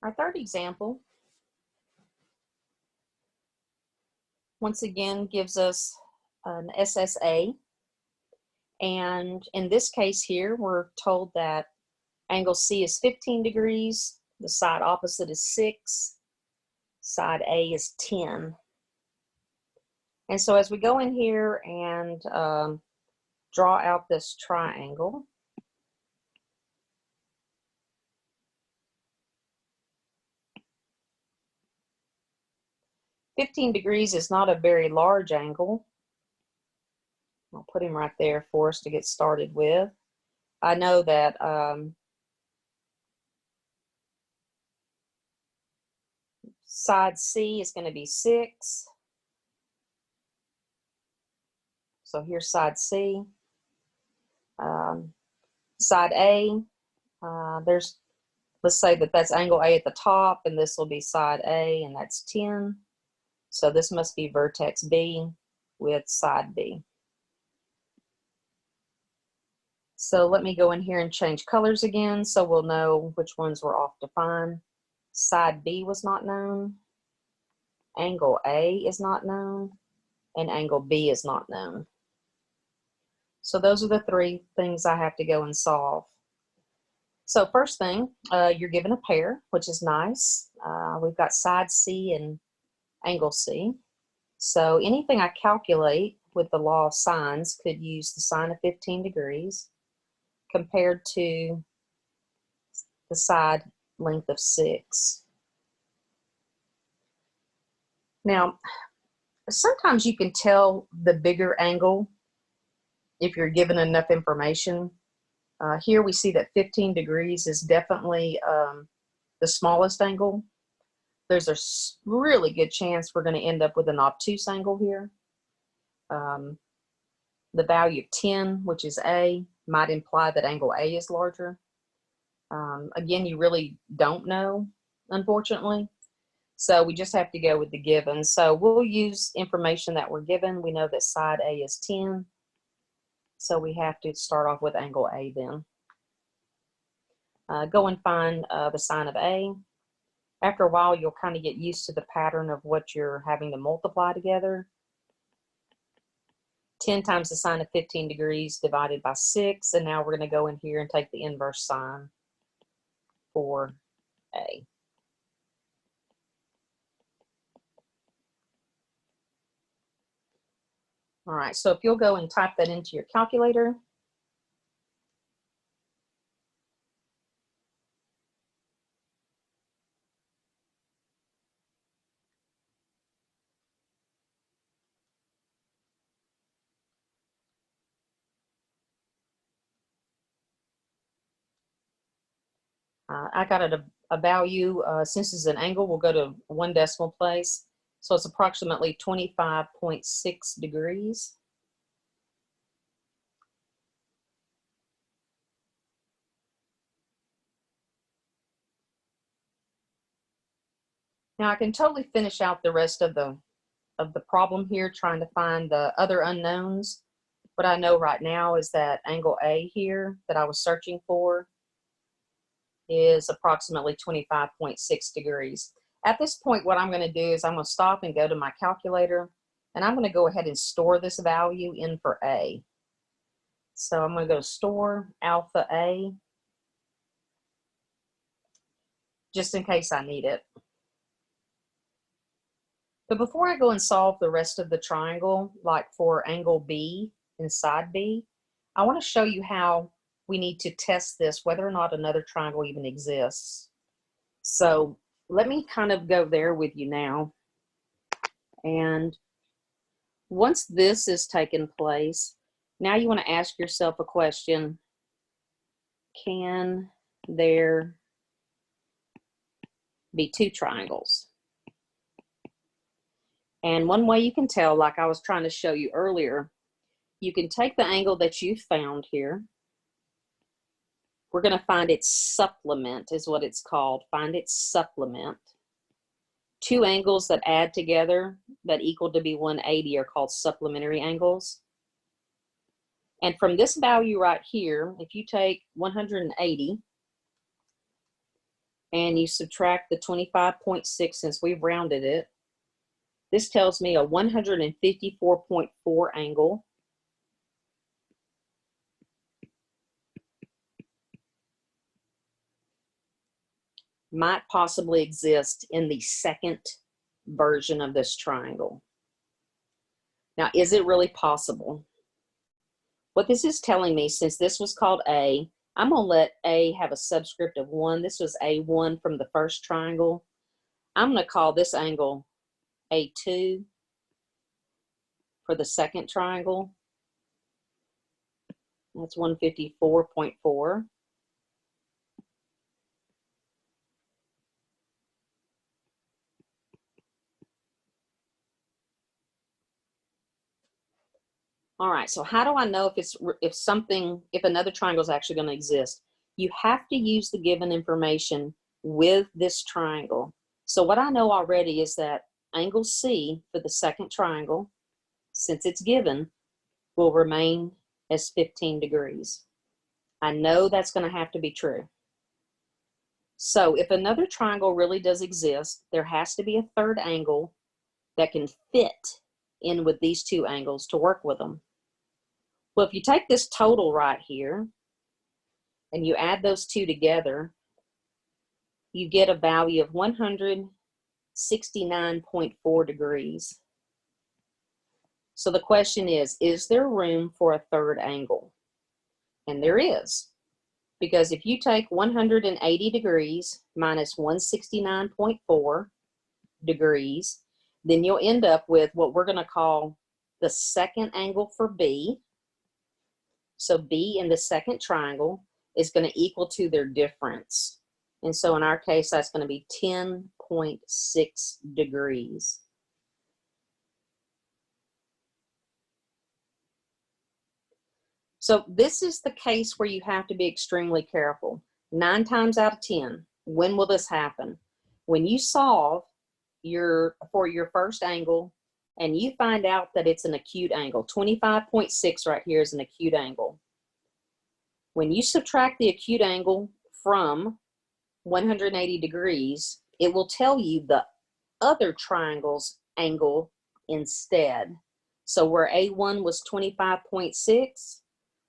Our third example, once again, gives us an SSA. And in this case here, we're told that angle C is 15 degrees, the side opposite is 6, side A is 10. And so as we go in here and draw out this triangle, $15 degrees is not a very large angle. I'll put him right there for us to get started with. I know that side C is going to be 6. So here's side C. Side A, let's say that that's angle A at the top, and this will be side A, and that's 10. So this must be vertex B with side B. So let me go in here and change colors again so we'll know which ones we're off to find. Side B was not known, angle A is not known, and angle B is not known. So those are the three things I have to go and solve. So first thing, you're given a pair, which is nice. We've got side C and angle C. So anything I calculate with the law of sines could use the sine of 15 degrees compared to the side length of 6. Now, sometimes you can tell the bigger angle if you're given enough information. Here we see that 15 degrees is definitely the smallest angle. There's a really good chance we're going to end up with an obtuse angle here. The value of 10, which is A, might imply that angle A is larger. Again, you really don't know, unfortunately. So we just have to go with the given. So we'll use information that we're given. We know that side A is 10. So we have to start off with angle A then. Go and find the sine of A. After a while, you'll kind of get used to the pattern of what you're having to multiply together. 10 times the sine of 15 degrees divided by 6. And now we're going to go in here and take the inverse sine for A. All right, so if you'll go and type that into your calculator. I got it a value, since it's an angle, we'll go to 1 decimal place. So it's approximately 25.6 degrees. Now I can totally finish out the rest of the problem here, trying to find the other unknowns. What I know right now is that angle A here that I was searching for is approximately 25.6 degrees. At this point, what I'm going to do is I'm going to stop and go to my calculator, and I'm going to go ahead and store this value in for A. So I'm going to go store alpha A, just in case I need it. But before I go and solve the rest of the triangle, like for angle B and side B, I want to show you how we need to test this, whether or not another triangle even exists. So let me kind of go there with you now. And once this is taken place, now you want to ask yourself a question. Can there be two triangles? And one way you can tell, like I was trying to show you earlier, you can take the angle that you found here. We're going to find its supplement is what it's called. Find its supplement. Two angles that add together that equal to be 180 are called supplementary angles. And from this value right here, if you take 180 and you subtract the 25.6 since we've rounded it. This tells me a 154.4 angle. Might possibly exist in the second version of this triangle. Now, is it really possible? What this is telling me, since this was called A, I'm going to let A have a subscript of 1. This was A1 from the first triangle. I'm going to call this angle A2 for the second triangle. That's 154.4. All right, so how do I know if another triangle is actually going to exist? You have to use the given information with this triangle. So what I know already is that angle C for the second triangle, since it's given, will remain as 15 degrees. I know that's going to have to be true. So if another triangle really does exist, there has to be a third angle that can fit in with these two angles to work with them. Well, if you take this total right here and you add those two together, you get a value of 169.4 degrees. So the question is there room for a third angle? And there is, because if you take 180 degrees minus 169.4 degrees, then you'll end up with what we're going to call the second angle for B. So B in the second triangle is going to equal to their difference. And so in our case, that's going to be 10.6 degrees. So this is the case where you have to be extremely careful. 9 times out of 10, when will this happen? When you solve for your first angle and you find out that it's an acute angle. 25.6 right here is an acute angle. When you subtract the acute angle from 180 degrees, it will tell you the other triangle's angle instead. So where A1 was 25.6,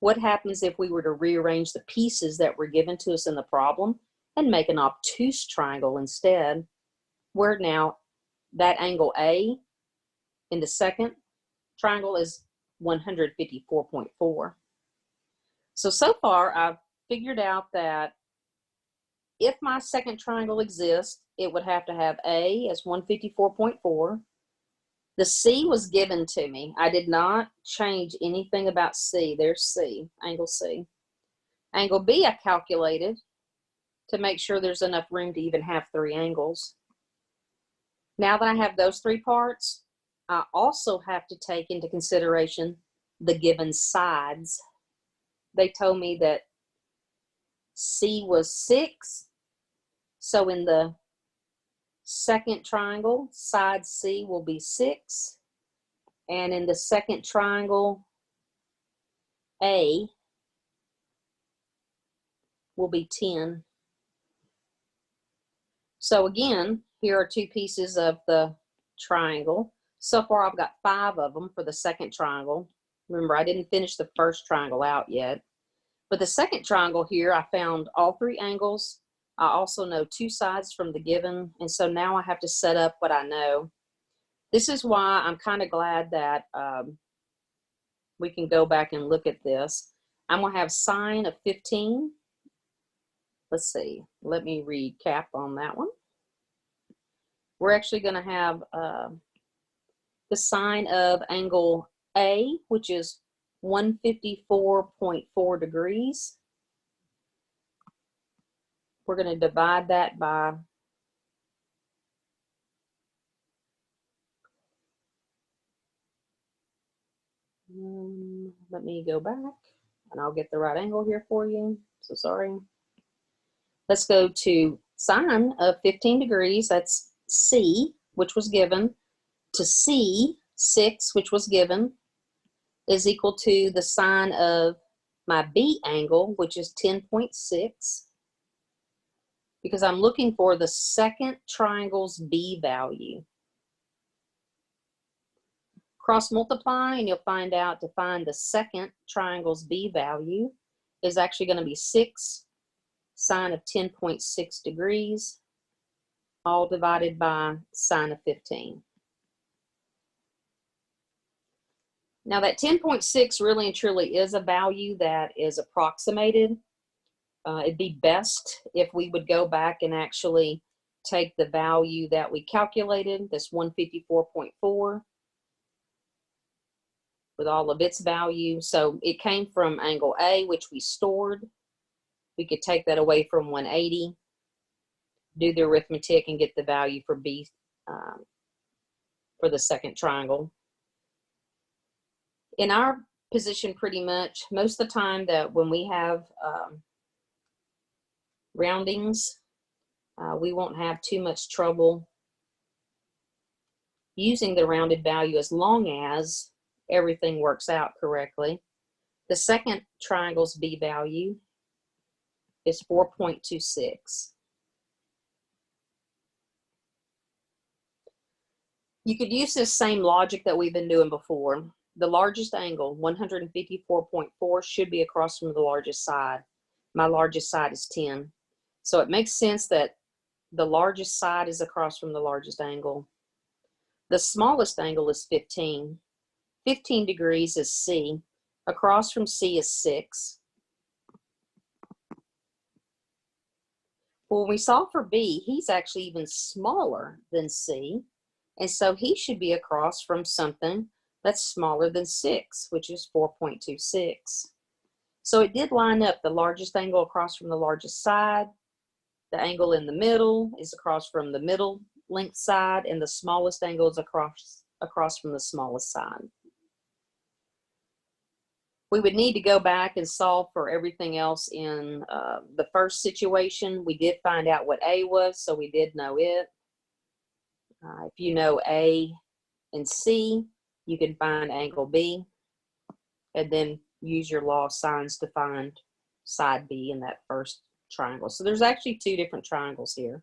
what happens if we were to rearrange the pieces that were given to us in the problem and make an obtuse triangle instead, where now that angle A in the second triangle is 154.4. So far, I've figured out that if my second triangle exists, it would have to have A as 154.4. The C was given to me. I did not change anything about C. There's C, angle C. Angle B I calculated to make sure there's enough room to even have 3 angles. Now that I have those 3 parts, I also have to take into consideration the given sides. They told me that C was 6. So in the second triangle, side C will be 6. And in the second triangle, A will be 10. So again, here are 2 pieces of the triangle. So far, I've got 5 of them for the second triangle. Remember, I didn't finish the first triangle out yet. But the second triangle here, I found all 3 angles. I also know 2 sides from the given, and so now I have to set up what I know. This is why I'm kind of glad that we can go back and look at this. I'm going to have sine of 15. Let's see. Let me recap on that one. We're actually going to have the sine of angle A, which is 154.4 degrees. We're going to divide that by let me go back and I'll get the right angle here for you. So sorry. Let's go to sine of 15 degrees. That's C, which was given, to C, 6, which was given, is equal to the sine of my B angle, which is 10.6. because I'm looking for the second triangle's B value. Cross multiply and you'll find out to find the second triangle's B value is actually going to be 6 sine of 10.6 degrees, all divided by sine of 15. Now that 10.6 really and truly is a value that is approximated. It'd be best if we would go back and actually take the value that we calculated, this 154.4, with all of its value. So it came from angle A, which we stored. We could take that away from 180, do the arithmetic, and get the value for B for the second triangle. In our position, pretty much, most of the time that when we have roundings, we won't have too much trouble using the rounded value as long as everything works out correctly. The second triangle's B value is 4.26. You could use this same logic that we've been doing before. The largest angle, 154.4, should be across from the largest side. My largest side is 10. So it makes sense that the largest side is across from the largest angle. The smallest angle is 15. 15 degrees is C. Across from C is 6. Well, when we solve for B, he's actually even smaller than C. And so he should be across from something that's smaller than 6, which is 4.26. So it did line up. The largest angle across from the largest side. The angle in the middle is across from the middle length side, and the smallest angle is across from the smallest side. We would need to go back and solve for everything else in the first situation. We did find out what A was, so we did know it. If you know A and C, you can find angle B, and then use your law of sines to find side B in that first triangle. So there's actually two different triangles here.